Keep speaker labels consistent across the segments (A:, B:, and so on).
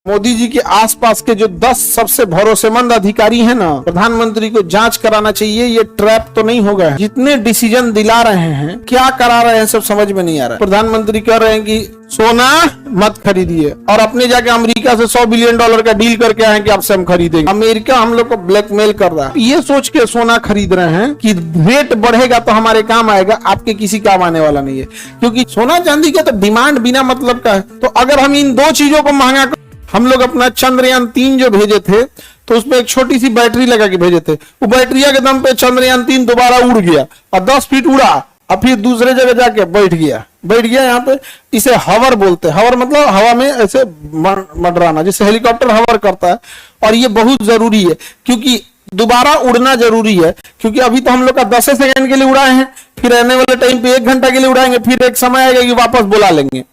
A: मोदी जी के आसपास के जो 10 सबसे भरोसेमंद अधिकारी हैं ना, प्रधानमंत्री को जांच कराना चाहिए। ये ट्रैप तो नहीं हो गए? जितने डिसीजन दिला रहे हैं, क्या करा रहे हैं, सब समझ में नहीं आ रहा है। प्रधानमंत्री कह रहे हैं कि सोना मत खरीदिए, और अपने जाके अमेरिका से $100 बिलियन का डील करके आए कि आपसे हम खरीदेंगे। अमेरिका हम लोग को ब्लैकमेल कर रहा है। ये सोच के सोना खरीद रहे हैं कि रेट बढ़ेगा तो हमारे काम आएगा, आपके किसी काम आने वाला नहीं है। क्योंकि सोना चांदी का तो डिमांड बिना मतलब का है। तो अगर हम इन दो चीजों को महंगा, हम लोग अपना चंद्रयान 3 जो भेजे थे तो उसमें एक छोटी सी बैटरी लगा के भेजे थे। वो बैटरिया के दम पे चंद्रयान 3 दोबारा उड़ गया और 10 फीट उड़ा और फिर दूसरे जगह जाके बैठ गया यहाँ पे। इसे हवर बोलते हैं। हवर मतलब हवा में ऐसे मंडराना, जैसे हेलीकॉप्टर हवर करता है। और ये बहुत जरूरी है क्योंकि दोबारा उड़ना जरूरी है, क्योंकि अभी तो हम लोग का 10 सेकंड के लिए उड़ाए हैं, फिर आने वाले टाइम पे 1 घंटा के लिए उड़ाएंगे, फिर एक समय आएगा कि वापस बुला लेंगे।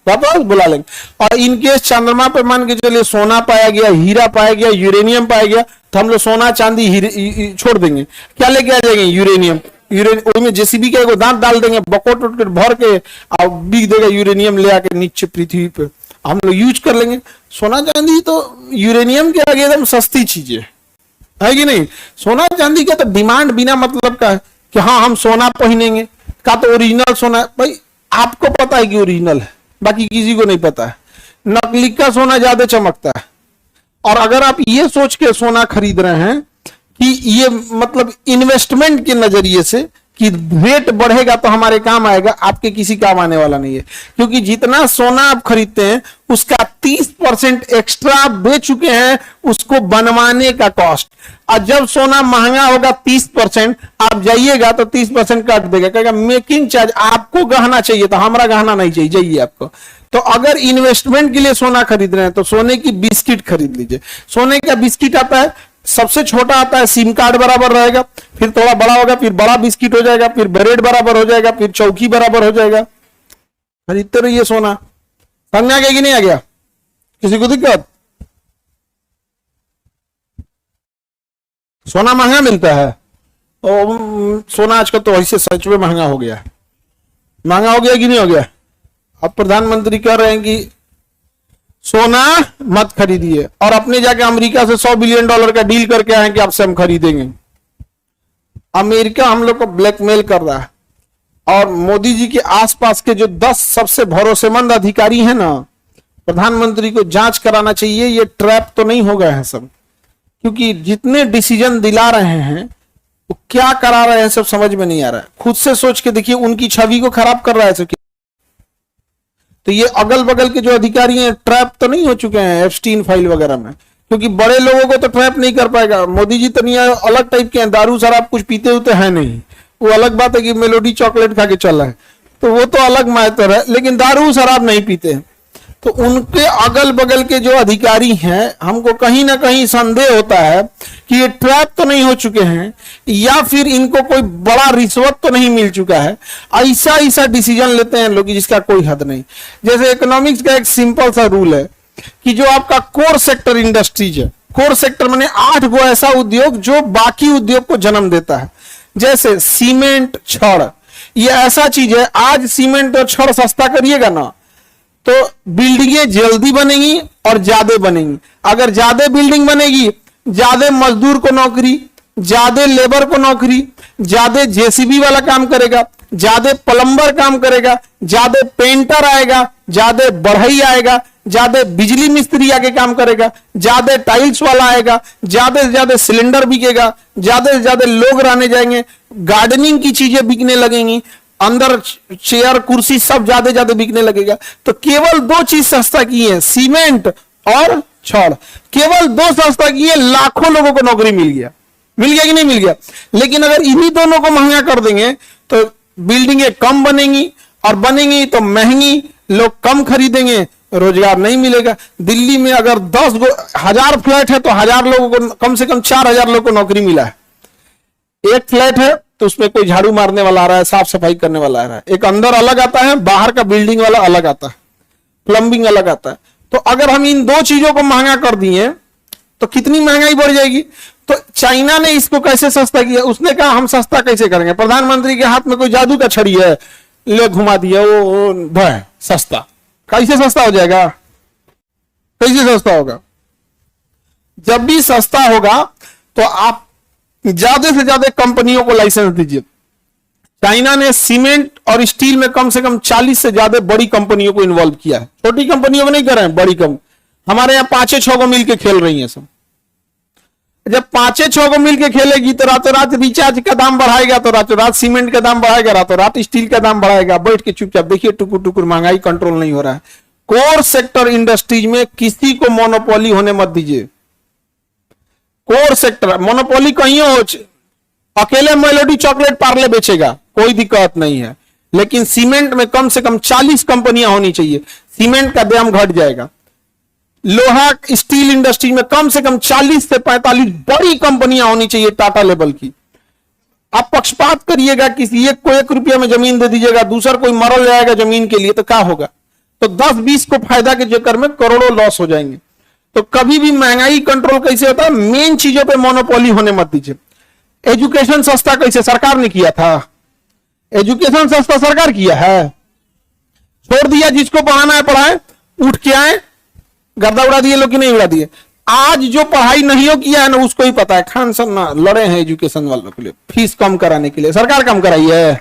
A: और इनकेस चंद्रमा पे मान के चलिए सोना पाया गया, हीरा पाया गया, यूरेनियम पाया गया, तो हम लोग सोना चांदी छोड़ देंगे। क्या लेके आ जाएंगे? यूरेनियम। में जेसीबी का एक दांत डाल देंगे, बकोट भर के और बिक देगा यूरेनियम ले आके नीचे पृथ्वी पे, हम लोग यूज कर लेंगे। सोना चांदी तो यूरेनियम के आगे एकदम सस्ती चीजें है कि नहीं। सोना चांदी का तो डिमांड बिना मतलब का है कि हाँ हम सोना पहनेंगे, का तो ओरिजिनल सोना है। भाई आपको पता है कि ओरिजिनल है, बाकी किसी को नहीं पता है। नकली का सोना ज्यादा चमकता है। और अगर आप ये सोच के सोना खरीद रहे हैं कि ये मतलब इन्वेस्टमेंट के नजरिए से कि रेट बढ़ेगा तो हमारे काम आएगा, आपके किसी काम आने वाला नहीं है। क्योंकि जितना सोना आप खरीदते हैं उसका 30% एक्स्ट्रा आप बेच चुके हैं उसको बनवाने का कॉस्ट। और जब सोना महंगा होगा 30%, आप जाइएगा तो 30% काट देगा, कहेगा मेकिंग चार्ज। आपको गहना चाहिए तो हमारा गहना नहीं चाहिए, जाइए आपको। तो अगर इन्वेस्टमेंट के लिए सोना खरीद रहे हैं तो सोने की बिस्किट खरीद लीजिए। सोने का बिस्किट आता है, सबसे छोटा आता है, सिम कार्ड बराबर रहेगा, फिर थोड़ा बड़ा होगा, फिर बड़ा बिस्किट हो जाएगा, फिर ब्रेड बराबर हो जाएगा, फिर चौकी बराबर हो जाएगा। खरीदते रहिए सोना। समझ आ गया कि नहीं आ गया? किसी को दिक्कत? सोना महंगा मिलता है और सोना आजकल तो वैसे सच में महंगा हो गया। महंगा हो गया कि नहीं हो गया? अब प्रधानमंत्री कह रहे हैं कि सोना मत खरीदिए, और अपने जाके अमेरिका से $100 बिलियन का डील करके आए कि आपसे हम खरीदेंगे। अमेरिका हम लोग को ब्लैकमेल कर रहा है। और मोदी जी के आसपास के जो 10 सबसे भरोसेमंद अधिकारी हैं ना, प्रधानमंत्री को जांच कराना चाहिए। ये ट्रैप तो नहीं हो गए हैं सब? क्योंकि जितने डिसीजन दिला रहे हैं वो क्या करा रहे हैं सब समझ में नहीं आ रहा है। खुद से सोच के देखिए, उनकी छवि को खराब कर रहा है। तो ये अगल बगल के जो अधिकारी हैं ट्रैप तो नहीं हो चुके हैं एप्स्टीन फाइल वगैरह में? क्योंकि बड़े लोगों को तो ट्रैप नहीं कर पाएगा। मोदी जी तो नहीं अलग टाइप के हैं, दारू शराब कुछ पीते होते हैं नहीं। वो अलग बात है कि मेलोडी चॉकलेट खा के चल रहा है, तो वो तो अलग मैटर है, लेकिन दारू शराब नहीं पीते हैं। तो उनके अगल बगल के जो अधिकारी हैं, हमको कहीं ना कहीं संदेह होता है कि ये ट्रैप तो नहीं हो चुके हैं, या फिर इनको कोई बड़ा रिश्वत तो नहीं मिल चुका है। ऐसा डिसीजन लेते हैं लोग जिसका कोई हद नहीं। जैसे इकोनॉमिक्स का एक सिंपल सा रूल है कि जो आपका कोर सेक्टर इंडस्ट्रीज है, कोर सेक्टर माने 8 गो ऐसा उद्योग जो बाकी उद्योग को जन्म देता है। जैसे सीमेंट, छड़, ये ऐसा चीज है, आज सीमेंट और छड़ सस्ता करिएगा ना तो बिल्डिंगें जल्दी बनेंगी और ज्यादा बनेंगी। अगर ज्यादा बिल्डिंग बनेगी, ज्यादा मजदूर को नौकरी, ज्यादा लेबर को नौकरी, ज्यादा जेसीबी वाला काम करेगा, ज्यादा प्लम्बर काम करेगा, ज्यादा पेंटर आएगा, ज्यादा बढ़ई आएगा, ज्यादा बिजली मिस्त्री आके काम करेगा, ज्यादा टाइल्स वाला आएगा, ज्यादा से ज्यादा सिलेंडर बिकेगा, ज्यादा से ज्यादा लोग रहने जाएंगे, गार्डनिंग की चीजें बिकने लगेंगी, अंदर चेयर कुर्सी सब ज्यादा बिकने लगेगा। तो केवल 2 चीज सस्ता की है, सीमेंट और छड़। केवल 2 सस्ता की है, लाखों लोगों को नौकरी मिल गया कि नहीं मिल गया? लेकिन अगर इन्हीं दोनों को महंगा कर देंगे तो बिल्डिंगें कम बनेंगी, और बनेंगी तो महंगी, लोग कम खरीदेंगे, रोजगार नहीं मिलेगा। दिल्ली में अगर 10,000 फ्लैट है तो 1000 लोगों को, कम से कम 4000 लोगों को नौकरी मिला है। एक फ्लैट है तो उसमें कोई झाड़ू मारने वाला आ रहा है, साफ सफाई करने वाला आ रहा है, एक अंदर अलग आता है, बाहर का बिल्डिंग वाला अलग आता है, प्लम्बिंग अलग आता है। तो अगर हम इन 2 चीजों को महंगा कर दिए तो कितनी महंगाई बढ़ जाएगी। तो चाइना ने इसको कैसे सस्ता किया? उसने कहा हम सस्ता कैसे करेंगे? प्रधानमंत्री के हाथ में कोई जादू का छड़ी है, ले घुमा दिया, वो सस्ता। कैसे सस्ता हो जाएगा? कैसे सस्ता होगा? जब भी सस्ता होगा तो आप ज्यादा से ज्यादा कंपनियों को लाइसेंस दीजिए। चाइना ने सीमेंट और स्टील में कम से कम 40 से ज्यादा बड़ी कंपनियों को इन्वॉल्व किया है, छोटी कंपनियों में नहीं कर रहे हैं, बड़ी कंपनी। हमारे यहां 5-6 को मिलकर खेल रही हैं सब। जब 5-6 को मिलकर खेलेगी तो रातों रात रिचार्ज का दाम बढ़ाएगा, तो रातों रात सीमेंट का दाम बढ़ाएगा, रातों रात स्टील का दाम बढ़ाएगा। बैठ के चुपचाप देखिए, टुकुर टुकुर महंगाई कंट्रोल नहीं हो रहा है। कोर सेक्टर इंडस्ट्रीज में किसी को मोनोपोली होने मत दीजिए। कोर सेक्टर मोनोपोली कहीं हो, अकेले मेलोडी चॉकलेट पार्ले बेचेगा, कोई दिक्कत नहीं है, लेकिन सीमेंट में कम से कम 40 कंपनियां होनी चाहिए, सीमेंट का दाम घट जाएगा। लोहा स्टील इंडस्ट्री में कम से कम 40 से 45 बड़ी कंपनियां होनी चाहिए टाटा लेवल की। आप पक्षपात करिएगा, किसी एक को 1 रुपया में जमीन दे दीजिएगा, दूसरा कोई मरल जाएगा जमीन के लिए, तो क्या होगा? तो 10-20 को फायदा के चक्कर में करोड़ों लॉस हो जाएंगे। तो कभी भी महंगाई कंट्रोल कैसे होता है? मेन चीजों पे मोनोपोली होने मत दीजिए। एजुकेशन सस्ता कैसे सरकार ने किया था? एजुकेशन सस्ता सरकार किया है? छोड़ दिया, जिसको पढ़ाना है पढ़ाए, उठ के आए, गर्दा उड़ा दिए लोग कि नहीं उड़ा दिए। आज जो पढ़ाई नहीं हो किया है ना, उसको ही पता है। खान सर ना लड़े हैं एजुकेशन वालों के लिए, फीस कम कराने के लिए, सरकार कम कराई है।